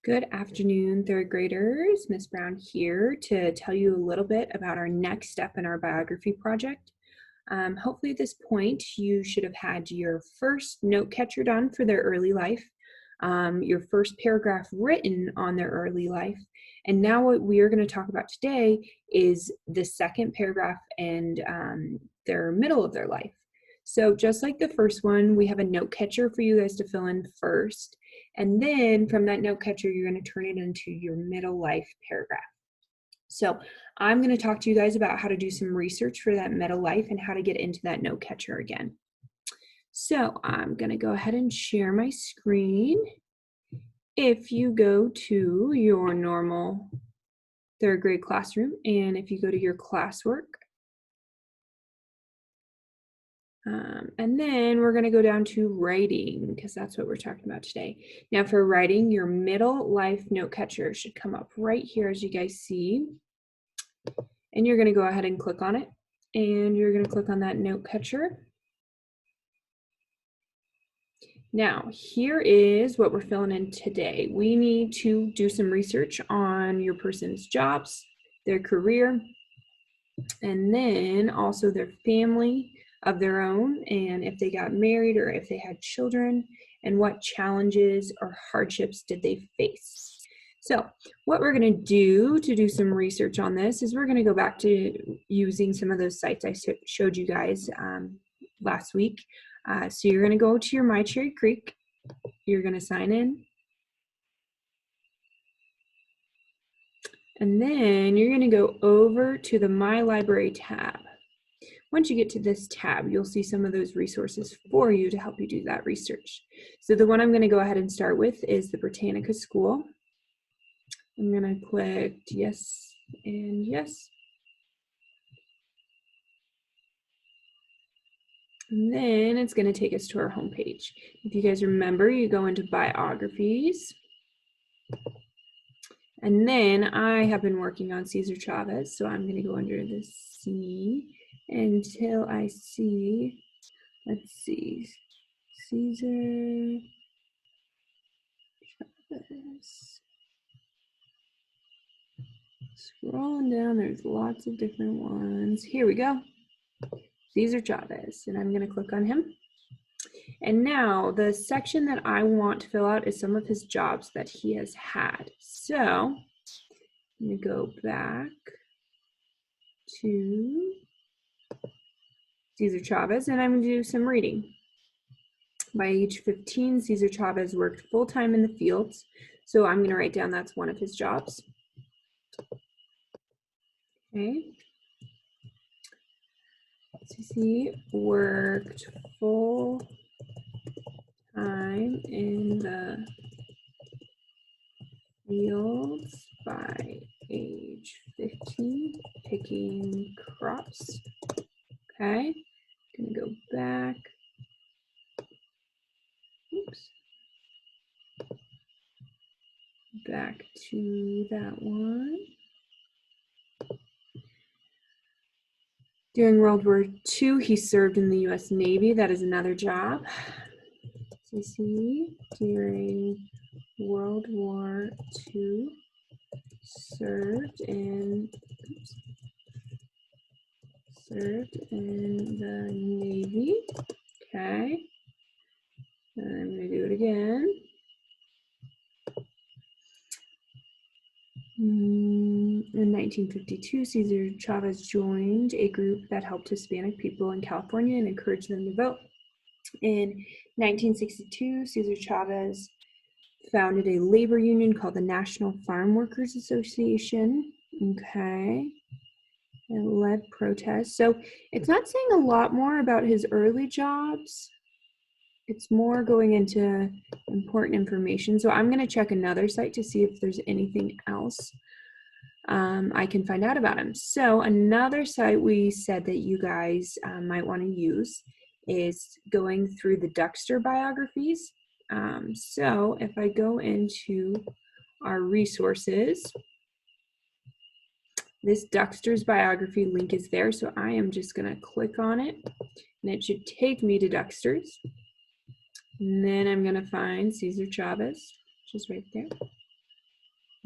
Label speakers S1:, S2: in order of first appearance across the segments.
S1: Good afternoon, third graders. Miss Brown here to tell you a little bit about our next step in our biography project. Hopefully at this point you should have had your first note catcher done for their early life, your first paragraph written on their early life, and now what we are going to talk about today is the second paragraph and their middle of their life. So just like the first one, we have a note catcher for you guys to fill in first. And then from that note catcher, you're going to turn it into your middle life paragraph. So I'm going to talk to you guys about how to do some research for that middle life and how to get into that note catcher again. So I'm going to go ahead and share my screen. If you go to your normal third grade classroom, and if you go to your classwork, and then we're going to go down to writing because that's what we're talking about today. Now for writing, your middle life note catcher should come up right here as you guys see. And you're going to go ahead and click on it. And you're going to click on that note catcher. Now here is what we're filling in today. We need to do some research on your person's jobs, their career, and then also their family of their own, and if they got married or if they had children, and what challenges or hardships did they face. So what we're going to do some research on this is we're going to go back to using some of those sites I showed you guys last week. So you're going to go to your My Cherry Creek, you're going to sign in, and then you're going to go over to the My Library tab. Once you get to this tab, you'll see some of those resources for you to help you do that research. So the one I'm going to go ahead and start with is the Britannica School. I'm going to click yes and yes. And then it's going to take us to our home page. If you guys remember, you go into biographies. And then I have been working on Cesar Chavez, so I'm going to go under the C until I see, let's see, Cesar Chavez. Scrolling down, there's lots of different ones. Here we go. Cesar Chavez, and I'm going to click on him. And now the section that I want to fill out is some of his jobs that he has had. So I'm going to go back to Cesar Chavez, and I'm going to do some reading. By age 15, Cesar Chavez worked full-time in the fields. So I'm going to write down that's one of his jobs. Okay. He worked full-time in the fields by age 15, picking crops. Okay, gonna go back. Oops. Back to that one. During World War II, he served in the U.S. Navy. That is another job. CC, during World War II, served in the Navy. Okay. And I'm going to do it again. In 1952, Cesar Chavez joined a group that helped Hispanic people in California and encouraged them to vote. In 1962, Cesar Chavez founded a labor union called the National Farm Workers Association. Okay. And led protests. So it's not saying a lot more about his early jobs. It's more going into important information. So I'm going to check another site to see if there's anything else I can find out about him. So another site we said that you guys might want to use is going through the Duxter biographies. So if I go into our resources, this Duxter's biography link is there. So I am just going to click on it and it should take me to Duxter's. And then I'm going to find Cesar Chavez, which is right there.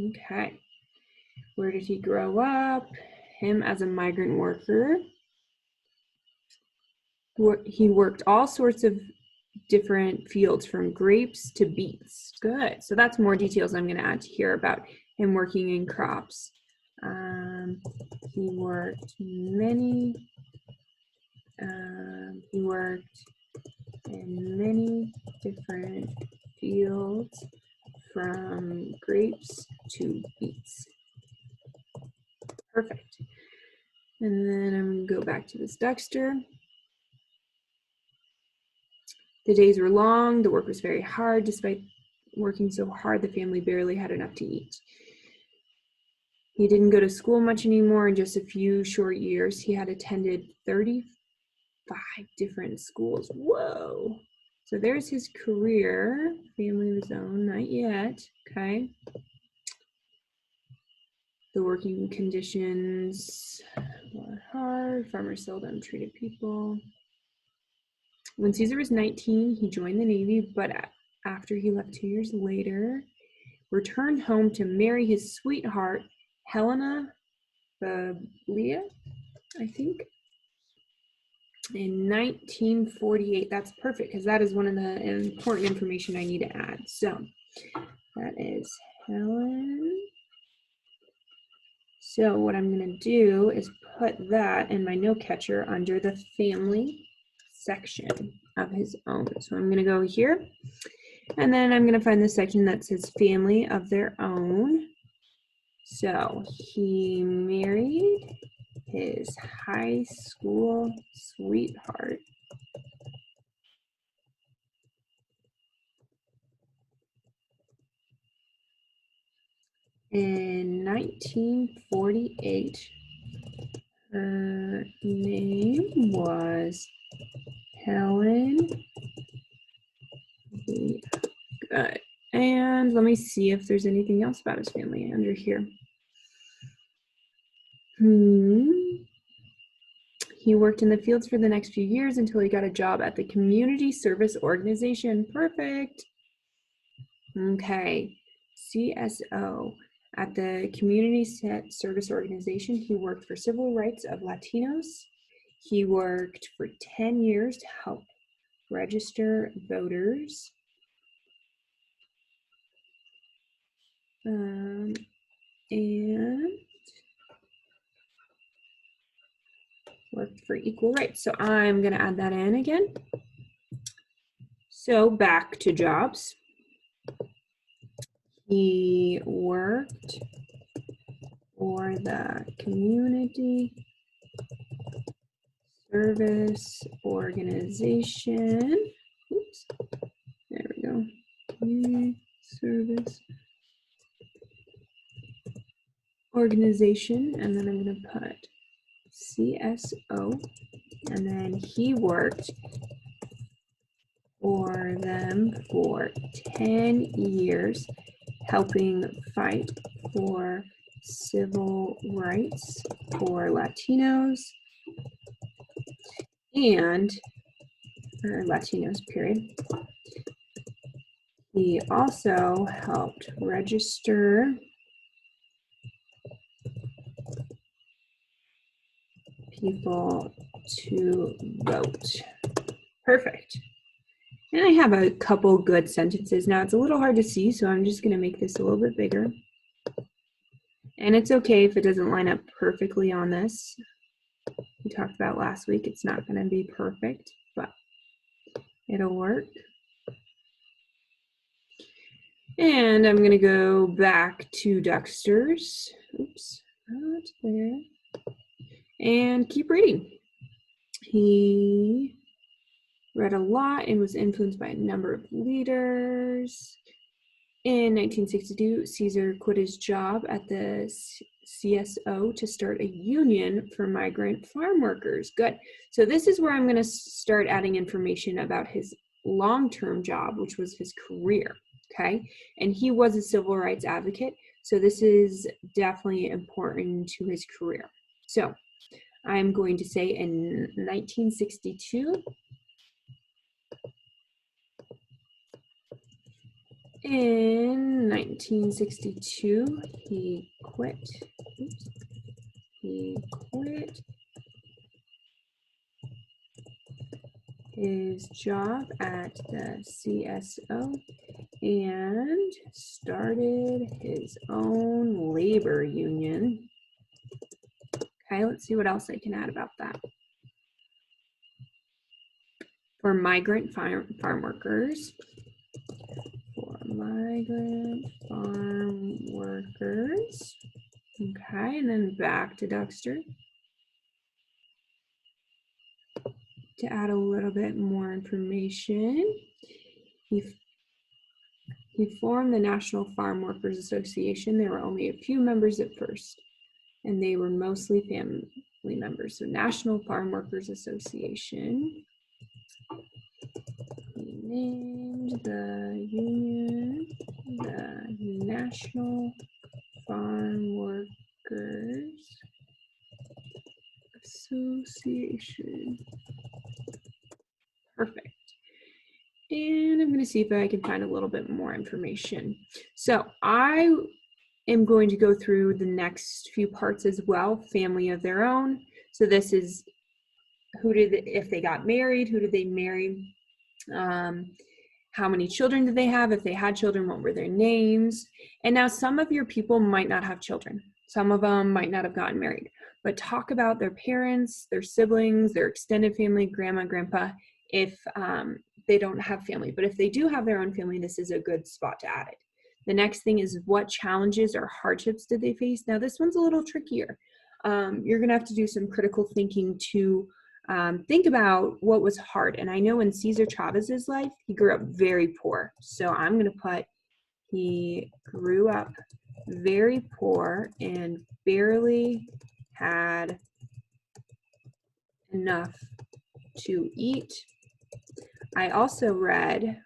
S1: Okay. Where did he grow up? Him as a migrant worker. He worked all sorts of different fields from grapes to beets. Good. So that's more details I'm going to add to here about him working in crops. He worked in many different fields from grapes to beets. Perfect. And then I'm going to go back to this Dexter. The days were long, the work was very hard. Despite working so hard, the family barely had enough to eat. He didn't go to school much anymore. In just a few short years, he had attended 35 different schools. Whoa. So there's his career. Family of his own, not yet. Okay. The working conditions were hard. Farmers seldom treated people. When Caesar was 19, he joined the Navy, but after he left 2 years later, returned home to marry his sweetheart, Helena Bablia, I think, in 1948. That's perfect, because that is one of the important information I need to add. So that is Helen. So what I'm going to do is put that in my note catcher under the family section of his own. So I'm going to go here, and then I'm going to find the section that says family of their own. So he married his high school sweetheart in 1948. Her name was Helen. Good. And let me see if there's anything else about his family under here. He worked in the fields for the next few years until he got a job at the Community Service Organization. Perfect. Okay. CSO. At the Community Service Organization, he worked for civil rights of Latinos. He worked for 10 years to help register voters. And worked for equal rights. So I'm going to add that in again. So back to jobs. He worked for the Community Service Organization. Oops. There we go. Community Service Organization. And then I'm going to put CSO. And then he worked for them for 10 years, helping fight for civil rights for Latinos and Latinos, period. He also helped register people to vote. Perfect. And I have a couple good sentences. Now it's a little hard to see, so I'm just going to make this a little bit bigger. And it's okay if it doesn't line up perfectly on this. We talked about last week, it's not going to be perfect, but it'll work. And I'm going to go back to Dexter's. Oops, not there. And keep reading. He read a lot and was influenced by a number of leaders. In 1962, Caesar quit his job at the CSO to start a union for migrant farm workers. Good. So this is where I'm going to start adding information about his long-term job, which was his career. Okay. And he was a civil rights advocate. So this is definitely important to his career. So I'm going to say in 1962, in 1962, he quit. Oops. He quit his job at the CSO and started his own labor union. Okay, let's see what else I can add about that. For migrant farm workers. For migrant farm workers. Okay, and then back to Dexter to add a little bit more information. He formed the National Farm Workers Association. There were only a few members at first, and they were mostly family members. So National Farm Workers Association. He named the union the National Farm Workers Association. Perfect. And I'm going to see if I can find a little bit more information. So I am going to go through the next few parts as well, family of their own. So this is if they got married, who did they marry? How many children did they have? If they had children, what were their names? And now some of your people might not have children. Some of them might not have gotten married, but talk about their parents, their siblings, their extended family, grandma, grandpa, if they don't have family. But if they do have their own family, this is a good spot to add it. The next thing is, what challenges or hardships did they face? Now this one's a little trickier. You're gonna have to do some critical thinking to think about what was hard. And I know in Cesar Chavez's life, he grew up very poor. So I'm gonna put, he grew up very poor and barely had enough to eat. I also read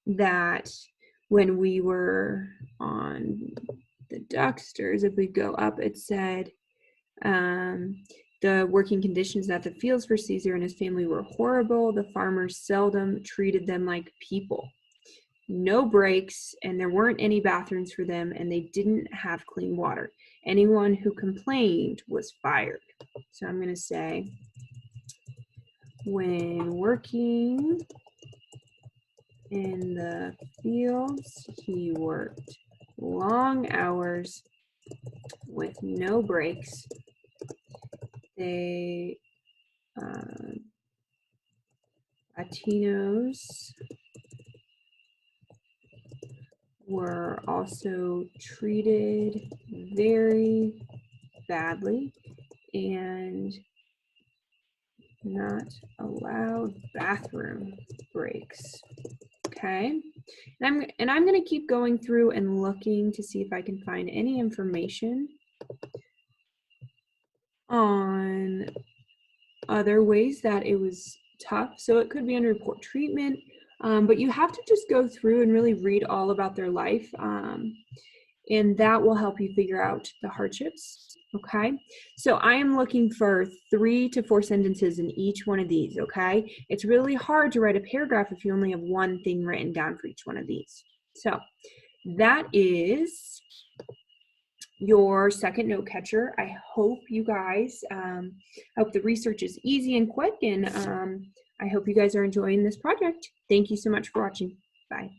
S1: that when we were on the Ducksters, if we go up, it said the working conditions at the fields for Caesar and his family were horrible. The farmers seldom treated them like people. No breaks, and there weren't any bathrooms for them, and they didn't have clean water. Anyone who complained was fired. So I'm going to say, when working in the fields, he worked long hours with no breaks. They, Latinos were also treated very badly and not allowed bathroom breaks. Okay, and I'm going to keep going through and looking to see if I can find any information on other ways that it was tough. So it could be under poor treatment, but you have to just go through and really read all about their life, and that will help you figure out the hardships. Okay, so I am looking for 3 to 4 sentences in each one of these. Okay, it's really hard to write a paragraph if you only have one thing written down for each one of these. So that is your second note catcher. I hope you guys, I hope the research is easy and quick, and I hope you guys are enjoying this project. Thank you so much for watching. Bye.